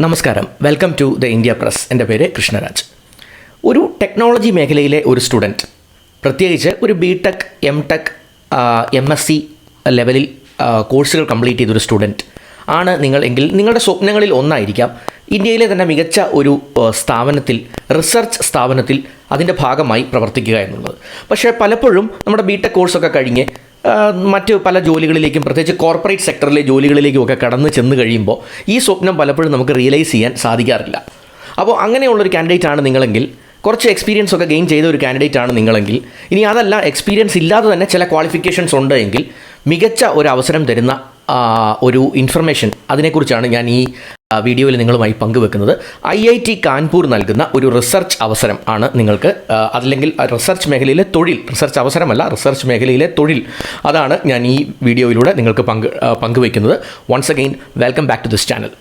നമസ്കാരം, welcome to the India press. എൻ്റെ പേര് കൃഷ്ണരാജ്. ഒരു ടെക്നോളജി മേഖലയിലെ ഒരു സ്റ്റുഡൻറ്റ്, പ്രത്യേകിച്ച് ഒരു ബി.ടെക്, എം.ടെക്, എം.എസ്.സി ലെവലിൽ കോഴ്സുകൾ കംപ്ലീറ്റ് ചെയ്തൊരു സ്റ്റുഡൻറ്റ് ആണ് നിങ്ങൾ എങ്കിൽ നിങ്ങളുടെ സ്വപ്നങ്ങളിൽ ഒന്നായിരിക്കാം ഇന്ത്യയിലെ തന്നെ മികച്ച ഒരു സ്ഥാപനത്തിൽ, റിസർച്ച് സ്ഥാപനത്തിൽ അതിൻ്റെ ഭാഗമായി പ്രവർത്തിക്കുക എന്നുള്ളത്. പക്ഷേ പലപ്പോഴും നമ്മുടെ ബി.ടെക് കോഴ്സൊക്കെ കഴിഞ്ഞ് മറ്റ് പല ജോലികളിലേക്കും, പ്രത്യേകിച്ച് കോർപ്പറേറ്റ് സെക്ടറിലെ ജോലികളിലേക്കുമൊക്കെ കടന്നു ചെന്ന് കഴിയുമ്പോൾ ഈ സ്വപ്നം പലപ്പോഴും നമുക്ക് റിയലൈസ് ചെയ്യാൻ സാധിക്കാറില്ല. അപ്പോൾ അങ്ങനെയുള്ളൊരു കാൻഡിഡേറ്റ് ആണ് നിങ്ങളെങ്കിൽ, കുറച്ച് എക്സ്പീരിയൻസ് ഒക്കെ ഗെയിൻ ചെയ്ത ഒരു കാൻഡിഡേറ്റ് ആണ് നിങ്ങളെങ്കിൽ, ഇനി അതല്ല എക്സ്പീരിയൻസ് ഇല്ലാതെ തന്നെ ചില ക്വാളിഫിക്കേഷൻസ് ഉണ്ട് എങ്കിൽ മികച്ച ഒരു അവസരം തരുന്ന ഒരു ഇൻഫർമേഷൻ, അതിനെക്കുറിച്ചാണ് ഞാൻ ഈ വീഡിയോയിൽ നിങ്ങളുമായി പങ്കുവെക്കുന്നത്. IIT കാൺപൂർ നൽകുന്ന ഒരു റിസർച്ച് അവസരം ആണ് നിങ്ങൾക്ക്, അതല്ലെങ്കിൽ റിസർച്ച് മേഖലയിലെ തൊഴിൽ, റിസർച്ച് അവസരമല്ല, റിസർച്ച് മേഖലയിലെ തൊഴിൽ, അതാണ് ഞാൻ ഈ വീഡിയോയിലൂടെ നിങ്ങൾക്ക് പങ്കുവെക്കുന്നത്. Once again welcome back to this channel.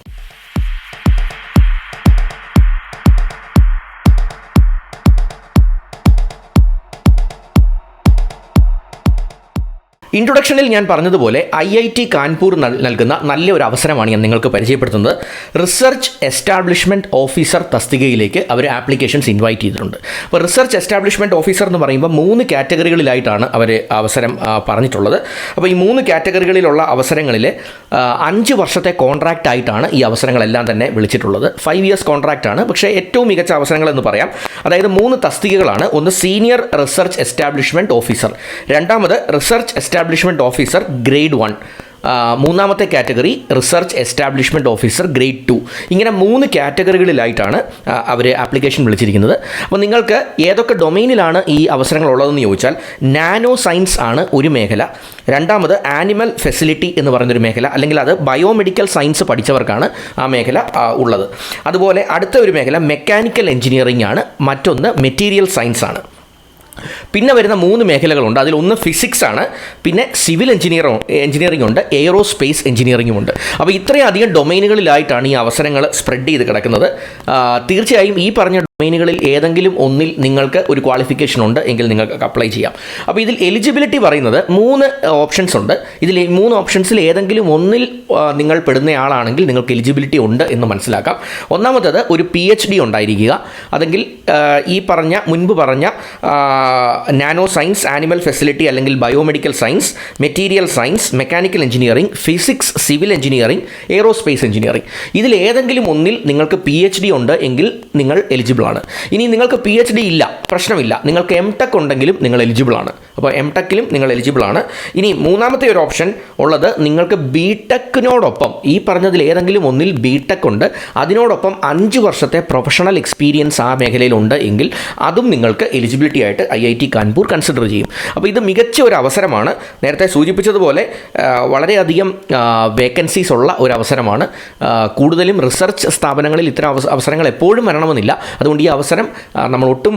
ഇൻട്രൊഡക്ഷനിൽ ഞാൻ പറഞ്ഞതുപോലെ IIT കാൺപൂർ നൽകുന്ന നല്ലൊരു അവസരമാണ് ഞാൻ നിങ്ങൾക്ക് പരിചയപ്പെടുത്തുന്നത്. റിസർച്ച് എസ്റ്റാബ്ലിഷ്മെൻറ്റ് ഓഫീസർ തസ്തികയിലേക്ക് അവർ ആപ്ലിക്കേഷൻസ് ഇൻവൈറ്റ് ചെയ്തിട്ടുണ്ട്. അപ്പോൾ റിസർച്ച് എസ്റ്റാബ്ലിഷ്മെൻറ്റ് ഓഫീസർ എന്ന് പറയുമ്പോൾ 3 കാറ്റഗറികളിലായിട്ടാണ് അവർ അവസരം പറഞ്ഞിട്ടുള്ളത്. അപ്പോൾ ഈ 3 കാറ്റഗറികളിലുള്ള അവസരങ്ങളിൽ 5 വർഷത്തെ കോൺട്രാക്റ്റ് ആയിട്ടാണ് ഈ അവസരങ്ങളെല്ലാം തന്നെ വിളിച്ചിട്ടുള്ളത്. 5 ഇയേഴ്സ് കോൺട്രാക്റ്റ് ആണ്. പക്ഷേ ഏറ്റവും മികച്ച അവസരങ്ങളെന്ന് പറയാം. അതായത് 3 തസ്തികകളാണ്. ഒന്ന് സീനിയർ റിസർച്ച് എസ്റ്റാബ്ലിഷ്മെൻറ്റ് ഓഫീസർ, രണ്ടാമത് റിസർച്ച് എസ്റ്റാബ്ലിഷ്മെൻറ്റ് ഓഫീസർ ഗ്രേഡ് 1, മൂന്നാമത്തെ category research establishment officer grade 2. ഇങ്ങനെ 3 കാറ്റഗറികളിലായിട്ടാണ് അവർ ആപ്ലിക്കേഷൻ വിളിച്ചിരിക്കുന്നത്. അപ്പോൾ നിങ്ങൾക്ക് ഏതൊക്കെ ഡൊമൈനിലാണ് ഈ അവസരങ്ങൾ ഉള്ളതെന്ന് ചോദിച്ചാൽ, നാനോ സയൻസ് ആണ് ഒരു മേഖല, രണ്ടാമത് ആനിമൽ ഫെസിലിറ്റി എന്ന് പറയുന്നൊരു മേഖല, അല്ലെങ്കിൽ അത് ബയോമെഡിക്കൽ സയൻസ് പഠിച്ചവർക്കാണ് ആ മേഖല ഉള്ളത്. അതുപോലെ അടുത്ത ഒരു മേഖല മെക്കാനിക്കൽ എഞ്ചിനീയറിംഗ് ആണ്, മറ്റൊന്ന് മെറ്റീരിയൽ സയൻസ് ആണ്. പിന്നെ വരുന്ന 3 മേഖലകളുണ്ട്. അതിലൊന്ന് ഫിസിക്സ് ആണ്, പിന്നെ സിവിൽ എഞ്ചിനീയറിംഗ് ഉണ്ട്, എയ്റോസ്പേസ് എഞ്ചിനീയറിംഗും ഉണ്ട്. അപ്പോൾ ഇത്രയധികം ഡൊമൈനുകളിലായിട്ടാണ് ഈ അവസരങ്ങൾ സ്പ്രെഡ് ചെയ്ത് കിടക്കുന്നത്. തീർച്ചയായും ഈ പറഞ്ഞ ഡൊമൈനുകളിൽ ഏതെങ്കിലും ഒന്നിൽ നിങ്ങൾക്ക് ഒരു ക്വാളിഫിക്കേഷൻ ഉണ്ട് എങ്കിൽ നിങ്ങൾക്ക് അപ്ലൈ ചെയ്യാം. അപ്പോൾ ഇതിൽ എലിജിബിലിറ്റി പറയുന്നത് 3 ഓപ്ഷൻസ് ഉണ്ട്. ഇതിൽ 3 ഓപ്ഷൻസിൽ ഏതെങ്കിലും ഒന്നിൽ നിങ്ങൾ പെടുന്നയാളാണെങ്കിൽ നിങ്ങൾക്ക് എലിജിബിലിറ്റി ഉണ്ട് എന്ന് മനസ്സിലാക്കാം. ഒന്നാമത്തേത് ഒരു PhD ഉണ്ടായിരിക്കുക, അതെങ്കിൽ ഈ മുൻപ് പറഞ്ഞ നാനോ സയൻസ്, ആനിമൽ ഫെസിലിറ്റി അല്ലെങ്കിൽ biomedical science, material science, mechanical engineering, physics, civil engineering, aerospace engineering, ഇതിൽ ഏതെങ്കിലും ഒന്നിൽ നിങ്ങൾക്ക് PhD ഉണ്ട് എങ്കിൽ നിങ്ങൾ എലിജിബിൾ ആണ്. ഇനി നിങ്ങൾക്ക് PhD ഇല്ല, പ്രശ്നമില്ല, നിങ്ങൾക്ക് M.Tech ഉണ്ടെങ്കിലും നിങ്ങൾ എലിജിബിൾ ആണ്. അപ്പോൾ M.Techലും നിങ്ങൾ എലിജിബിൾ ആണ്. ഇനി മൂന്നാമത്തെ ഒരു ഓപ്ഷൻ ഉള്ളത്, നിങ്ങൾക്ക് B.Techനോടൊപ്പം, ഈ പറഞ്ഞതിൽ ഏതെങ്കിലും ഒന്നിൽ B.Tech ഉണ്ട്, അതിനോടൊപ്പം 5 വർഷത്തെ പ്രൊഫഷണൽ എക്സ്പീരിയൻസ് ആ മേഖലയിലുണ്ട് എങ്കിൽ അതും നിങ്ങൾക്ക് എലിജിബിലിറ്റി ആയിട്ട് IIT കാൺപൂർ കൺസിഡർ ചെയ്യും. അപ്പോൾ ഇത് മികച്ച ഒരു അവസരമാണ്. നേരത്തെ സൂചിപ്പിച്ചതുപോലെ വളരെയധികം വേക്കൻസീസ് ഉള്ള ഒരു അവസരമാണ്. കൂടുതലും റിസർച്ച് സ്ഥാപനങ്ങളിൽ ഇത്തരം അവസരങ്ങൾ എപ്പോഴും വരണമെന്നില്ല. അതുകൊണ്ട് ഈ അവസരം നമ്മൾ ഒട്ടും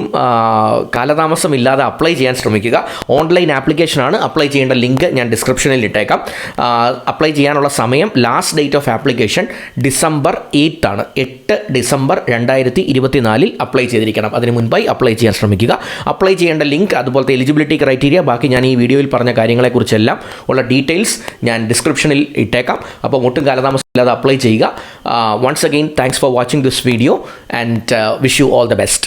കാലതാമസമില്ലാതെ അപ്ലൈ ചെയ്യാൻ ശ്രമിക്കുക. ഓൺലൈൻ ആപ്ലിക്കേഷനാണ്. അപ്ലൈ ചെയ്യേണ്ട ലിങ്ക് ഞാൻ ഡിസ്ക്രിപ്ഷനിൽ ഇട്ടേക്കാം. അപ്ലൈ ചെയ്യാനുള്ള സമയം, last date of application December 8 ആണ്. 8 December 2024 അപ്ലൈ ചെയ്തിരിക്കണം. അതിന് മുൻപായി അപ്ലൈ ചെയ്യാൻ ശ്രമിക്കുക. അപ്ലൈ ചെയ്യേണ്ട ലിങ്ക്, അതുപോലത്തെ എലിജിബിലിറ്റി ക്രൈറ്റീരിയ, ബാക്കി ഞാൻ ഈ വീഡിയോയിൽ പറഞ്ഞ കാര്യങ്ങളെക്കുറിച്ചെല്ലാം ഉള്ള ഡീറ്റെയിൽസ് ഞാൻ ഡിസ്ക്രിപ്ഷനിൽ ഇട്ടേക്കാം. അപ്പോൾ ഒട്ടും കാലതാമസമില്ലാതെ അപ്ലൈ ചെയ്യുക. Once again thanks for watching this video and wish you all the best.